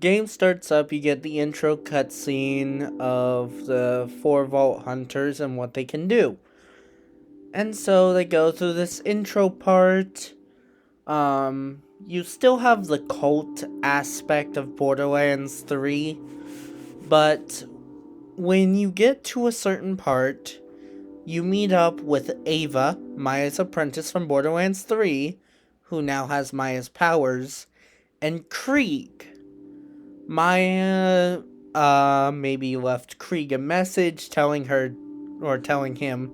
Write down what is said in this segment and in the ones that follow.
Game starts up, you get the intro cutscene of the 4 Vault Hunters and what they can do. And so they go through this intro part. You still have the cult aspect of Borderlands 3, but when you get to a certain part, you meet up with Ava, Maya's apprentice from Borderlands 3, who now has Maya's powers, and Krieg. Maya, maybe left Krieg a message telling him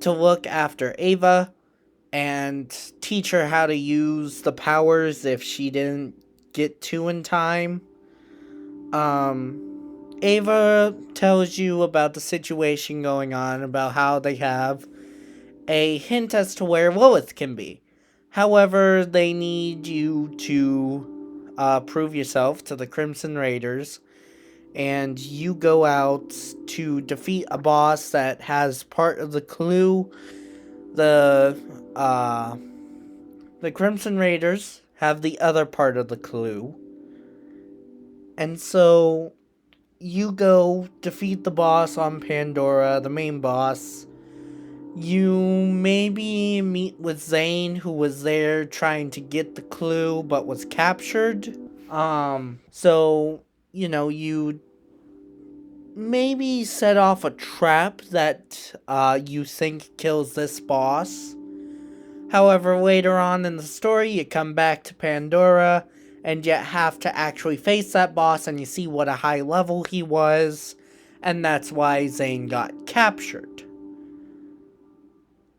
to look after Ava and teach her how to use the powers if she didn't get to in time. Ava tells you about the situation going on, about how they have a hint as to where Lilith can be. However, they need you to prove yourself to the Crimson Raiders, and you go out to defeat a boss that has part of the clue. The Crimson Raiders have the other part of the clue. And so you go defeat the boss on Pandora, the main boss. You maybe meet with Zane, who was there trying to get the clue but was captured. So, you maybe set off a trap that you think kills this boss. However, later on in the story, you come back to Pandora, and you have to actually face that boss, and you see what a high level he was, and that's why Zane got captured.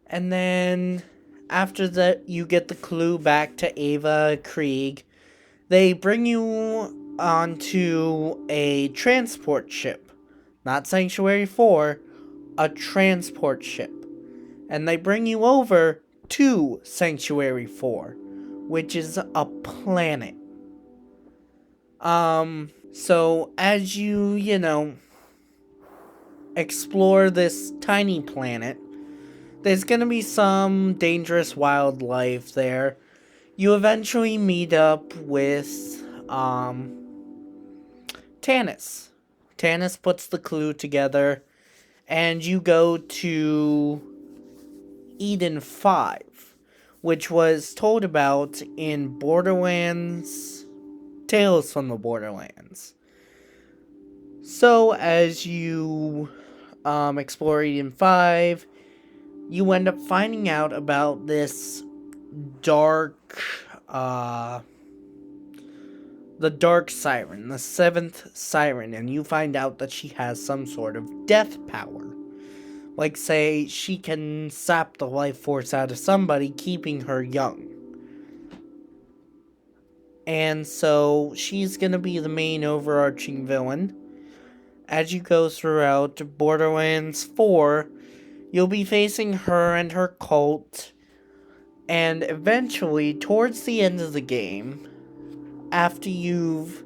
And then, after that, you get the clue back to Ava Krieg. They bring you onto a transport ship. Not Sanctuary 4, a transport ship. And they bring you over to Sanctuary 4, which is a planet. So as you explore this tiny planet, there's gonna be some dangerous wildlife there. You eventually meet up with, Tannis. Tannis puts the clue together, and you go to Eden 5, which was told about in Borderlands, Tales from the Borderlands. So, as you explore Eden 5, you end up finding out about this dark, the Dark Siren, the 7th Siren, and you find out that she has some sort of death power. Like, say, she can sap the life force out of somebody, keeping her young. And so, she's gonna be the main overarching villain. As you go throughout Borderlands 4, you'll be facing her and her cult. And eventually, towards the end of the game, after you've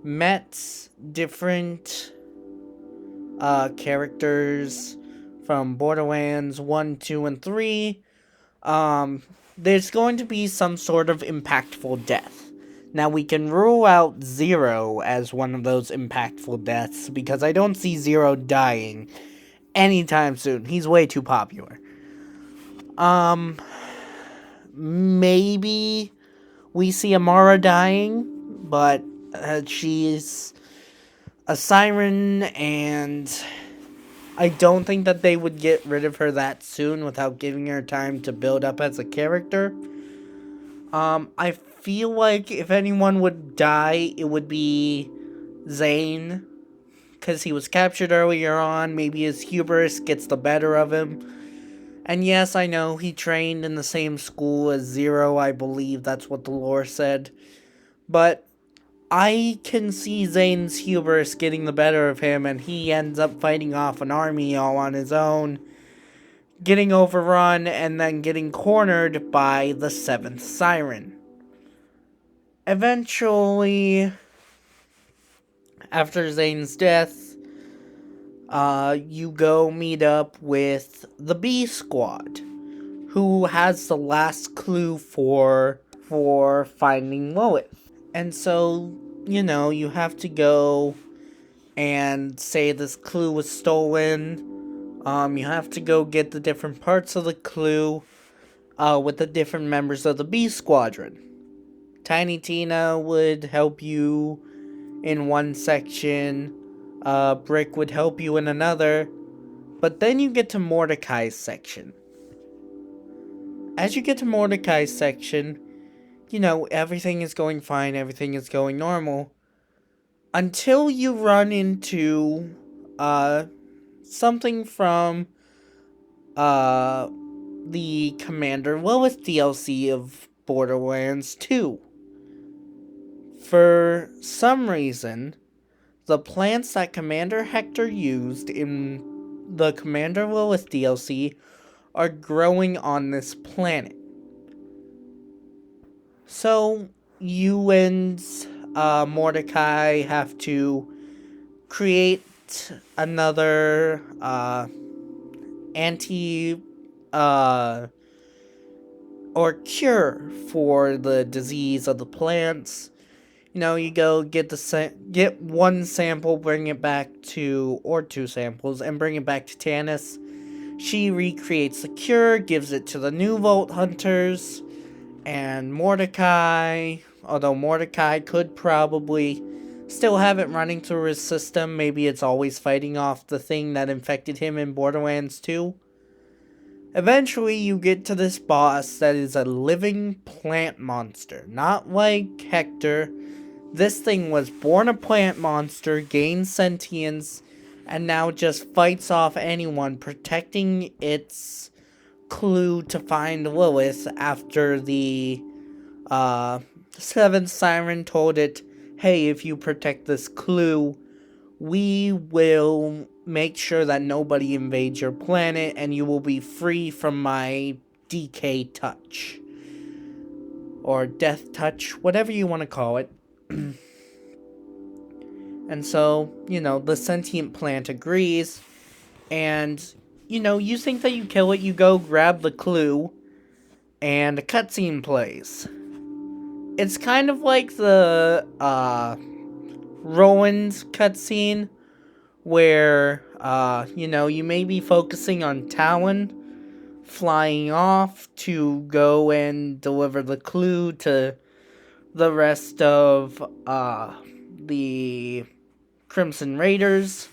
met different characters from Borderlands 1, 2, and 3, there's going to be some sort of impactful death. Now, we can rule out Zero as one of those impactful deaths, because I don't see Zero dying anytime soon. He's way too popular. Maybe we see Amara dying, but she's a siren, and I don't think that they would get rid of her that soon without giving her time to build up as a character. I feel like if anyone would die, it would be Zane, because he was captured earlier on. Maybe his hubris gets the better of him. And yes, I know he trained in the same school as Zero, I believe that's what the lore said. But I can see Zane's hubris getting the better of him, and he ends up fighting off an army all on his own, getting overrun, and then getting cornered by the 7th Siren. Eventually, after Zane's death, you go meet up with the B Squad, who has the last clue for finding Lilith. And so you have to go and say this clue was stolen. You have to go get the different parts of the clue with the different members of the B Squadron. Tiny Tina would help you in one section, Brick would help you in another, but then you get to Mordecai's section. As you get to Mordecai's section, everything is going fine, everything is going normal, until you run into, something from, the Commander Lilith DLC of Borderlands 2. For some reason, the plants that Commander Hector used in the Commander Lilith DLC are growing on this planet. So, you and Mordecai have to create another anti or cure for the disease of the plants. You go get one sample, bring it back to, or two samples, and bring it back to Tannis. She recreates the cure, gives it to the new Vault Hunters, and Mordecai, although Mordecai could probably still have it running through his system, maybe it's always fighting off the thing that infected him in Borderlands 2. Eventually, you get to this boss that is a living plant monster, not like Hector. This thing was born a plant monster, gained sentience, and now just fights off anyone, protecting its clue to find Lilith after the seventh siren told it, hey, if you protect this clue, we will make sure that nobody invades your planet and you will be free from my DK touch. Or death touch, whatever you want to call it. And so, the sentient plant agrees, and, you think that you kill it, you go grab the clue, and a cutscene plays. It's kind of like the, Rowan's cutscene, where, you may be focusing on Talon flying off to go and deliver the clue to the rest of, the Crimson Raiders.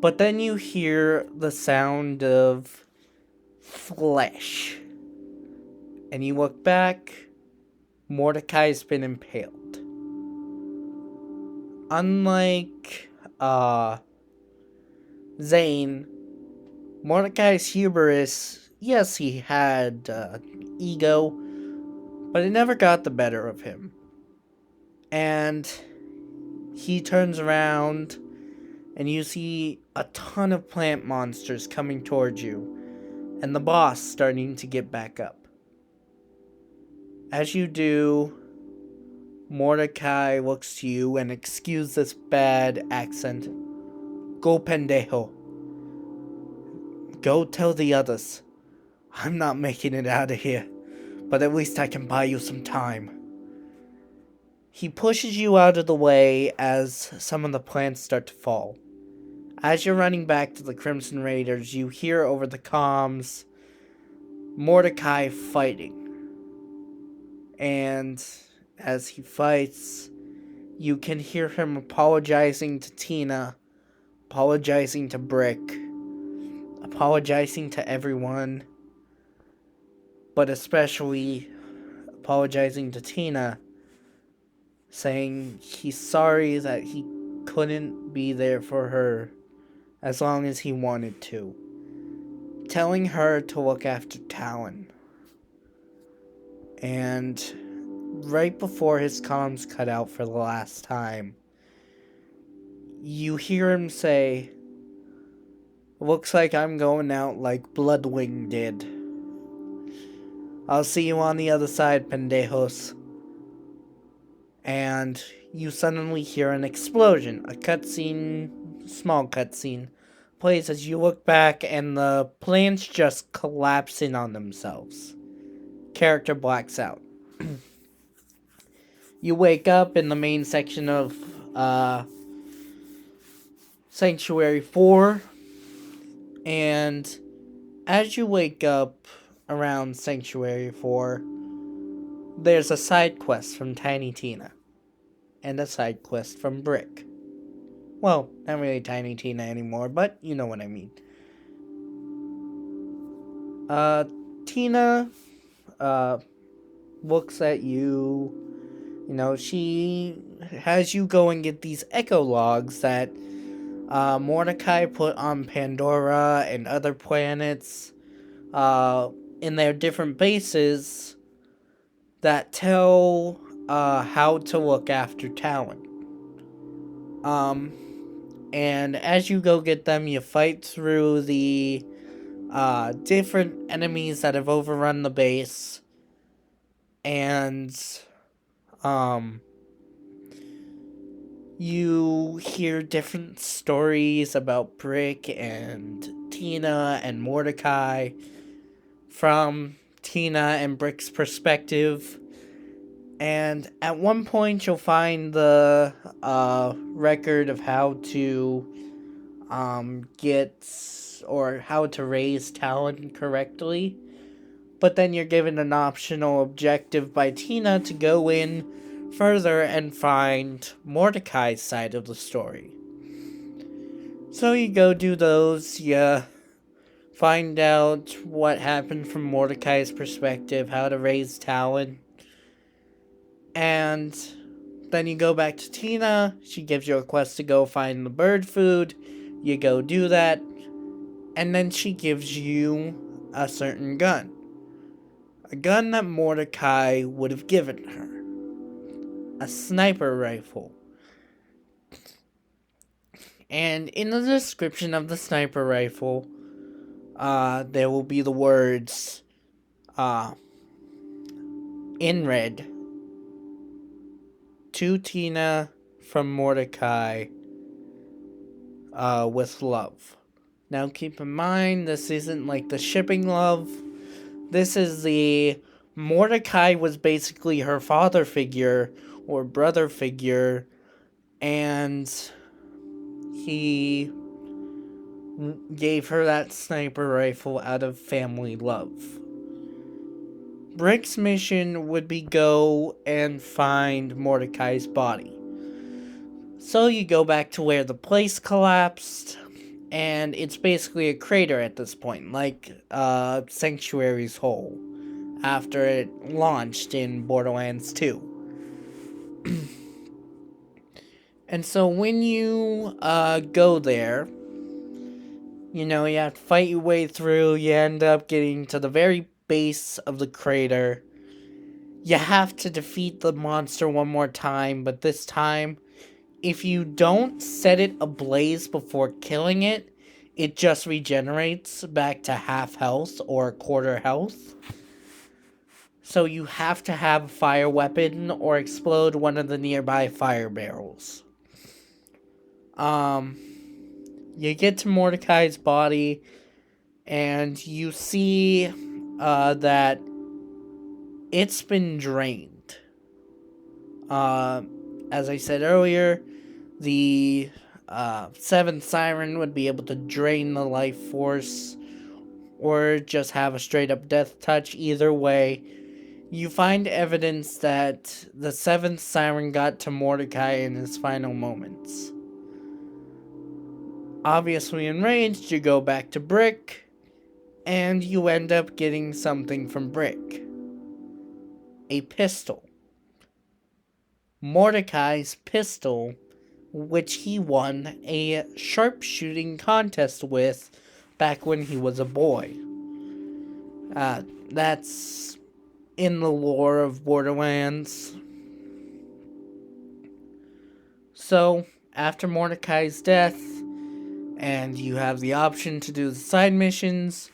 But then you hear the sound of flesh. And you look back, Mordecai's been impaled. Unlike, Zane, Mordecai's hubris, yes, he had, ego, but it never got the better of him. And he turns around, and you see a ton of plant monsters coming towards you, and the boss starting to get back up. As you do, Mordecai looks to you and, excuse this bad accent, go pendejo. Go tell the others. I'm not making it out of here, but at least I can buy you some time. He pushes you out of the way as some of the plants start to fall. As you're running back to the Crimson Raiders, you hear over the comms Mordecai fighting. And as he fights, you can hear him apologizing to Tina, apologizing to Brick, apologizing to everyone, but especially apologizing to Tina, saying he's sorry that he couldn't be there for her as long as he wanted to, telling her to look after Talon. And right before his comms cut out for the last time, you hear him say, looks like I'm going out like Bloodwing did. I'll see you on the other side, pendejos. And you suddenly hear an explosion. A cutscene, small cutscene, plays as you look back and the plants just collapse in on themselves. Character blacks out. You wake up in the main section of Sanctuary 4, and as you wake up around Sanctuary 4, there's a side quest from Tiny Tina and a side quest from Brick. Well, not really Tiny Tina anymore, but you know what I mean. Tina looks at you. You know, she has you go and get these echo logs that Mordecai put on Pandora and other planets in their different bases that tell how to look after Talon. And as you go get them, you fight through the different enemies that have overrun the base, and you hear different stories about Brick and Tina and Mordecai from Tina and Brick's perspective. And at one point, you'll find the record of how to get or how to raise Talon correctly. But then you're given an optional objective by Tina to go in further and find Mordecai's side of the story. So you go do those, you find out what happened from Mordecai's perspective, how to raise Talon, and then you go back to Tina. She gives you a quest to go find the bird food. You go do that, and then she gives you a certain gun. A gun that Mordecai would have given her. A sniper rifle. And in the description of the sniper rifle, there will be the words, in red, to Tina from Mordecai, with love. Now keep in mind, this isn't like the shipping love. This is the Mordecai was basically her father figure or brother figure, and he gave her that sniper rifle out of family love. Brick's mission would be go and find Mordecai's body. So you go back to where the place collapsed, and it's basically a crater at this point, like Sanctuary's hole, after it launched in Borderlands 2. And so when you go there, you know, you have to fight your way through, you end up getting to the very base of the crater. You have to defeat the monster one more time, but this time, if you don't set it ablaze before killing it, it just regenerates back to half health or quarter health. So you have to have a fire weapon or explode one of the nearby fire barrels. You get to Mordecai's body, and you see that it's been drained. As I said earlier, the 7th Siren would be able to drain the life force, or just have a straight up death touch. Either way, you find evidence that the 7th Siren got to Mordecai in his final moments. Obviously enraged, you go back to Brick, and you end up getting something from Brick. A pistol. Mordecai's pistol, which he won a sharpshooting contest with back when he was a boy. That's in the lore of Borderlands. So, after Mordecai's death, and you have the option to do the side missions,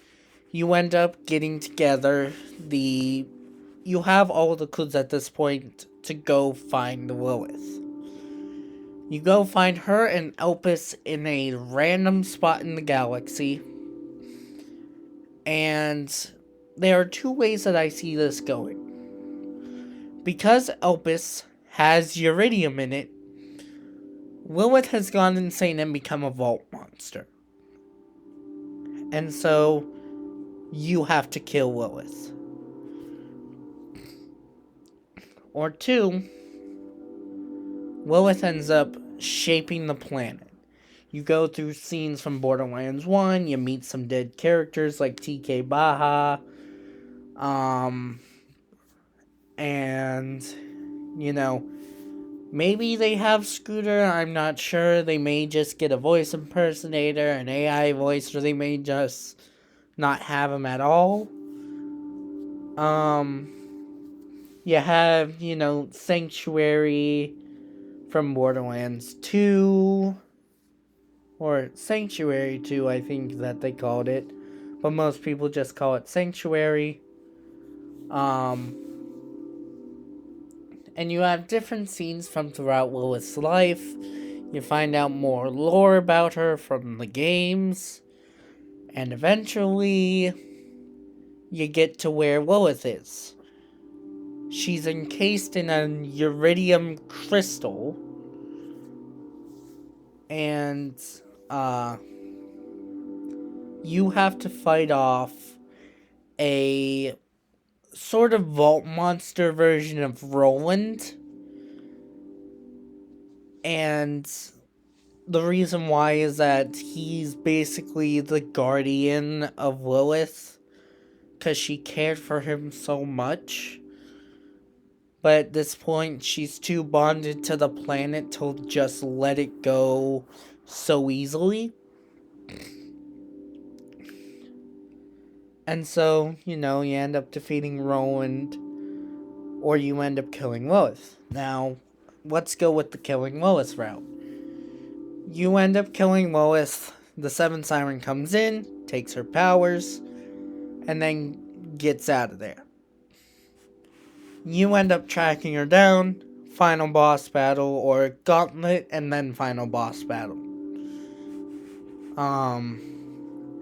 you end up getting together you have all of the clues at this point to go find Lilith. You go find her and Elpis in a random spot in the galaxy. And there are two ways that I see this going. Because Elpis has uridium in it, Lilith has gone insane and become a vault monster. And so you have to kill Lilith. Or two, Lilith ends up shaping the planet. You go through scenes from Borderlands 1, you meet some dead characters like TK Baha, and, you know, maybe they have Scooter, I'm not sure. They may just get a voice impersonator, an AI voice, or they may just not have him at all. You have, Sanctuary from Borderlands 2, or Sanctuary 2, I think that they called it, but most people just call it Sanctuary. And you have different scenes from throughout Lilith's life. You find out more lore about her from the games, and eventually you get to where Lilith is. She's encased in an iridium crystal, and you have to fight off a sort of vault monster version of Roland. And the reason why is that he's basically the guardian of Lilith, because she cared for him so much. But at this point, she's too bonded to the planet to just let it go so easily. And so, you end up defeating Roland, or you end up killing Lilith. Now, let's go with the killing Lilith route. You end up killing Lilith, the Seventh Siren comes in, takes her powers, and then gets out of there. You end up tracking her down, final boss battle, or gauntlet, and then final boss battle.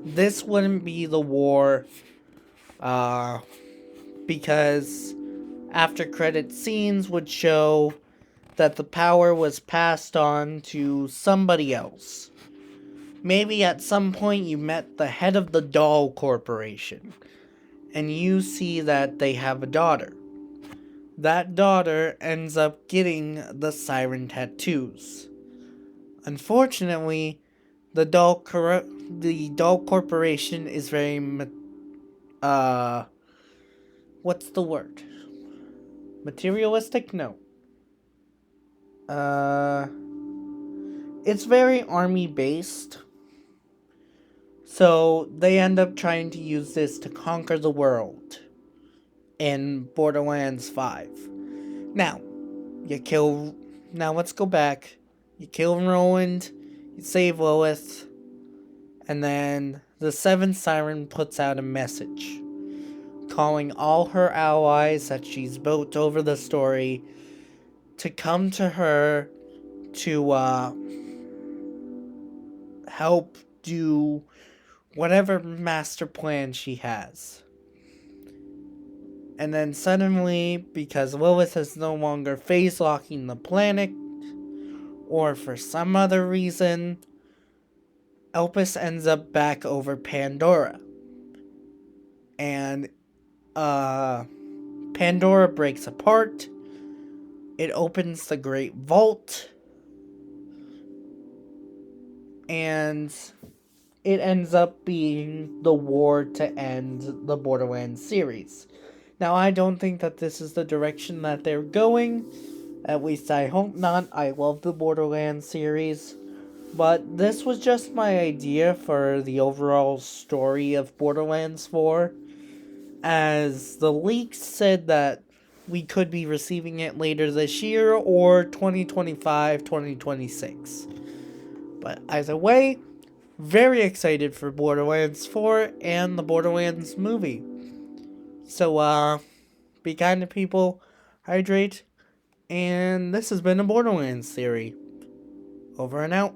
This wouldn't be the war, because after credit scenes would show that the power was passed on to somebody else. Maybe at some point you met the head of the Doll Corporation, and you see that they have a daughter. That daughter ends up getting the siren tattoos. Unfortunately, the Doll Corporation is very what's the word? Materialistic? No. It's very army based. So they end up trying to use this to conquer the world in Borderlands 5. Now let's go back. You kill Roland, you save Lilith, and then the Seventh Siren puts out a message calling all her allies that she's built over the story to come to her to help do whatever master plan she has. And then suddenly, because Lilith is no longer phase locking the planet, or for some other reason, Elpis ends up back over Pandora. And Pandora breaks apart. It opens the Great Vault. And it ends up being the war to end the Borderlands series. Now, I don't think that this is the direction that they're going. At least I hope not. I love the Borderlands series. But this was just my idea for the overall story of Borderlands 4. As the leaks said that we could be receiving it later this year or 2025, 2026. But either way, very excited for Borderlands 4 and the Borderlands movie. So, be kind to people, hydrate, and this has been a Borderlands theory. Over and out.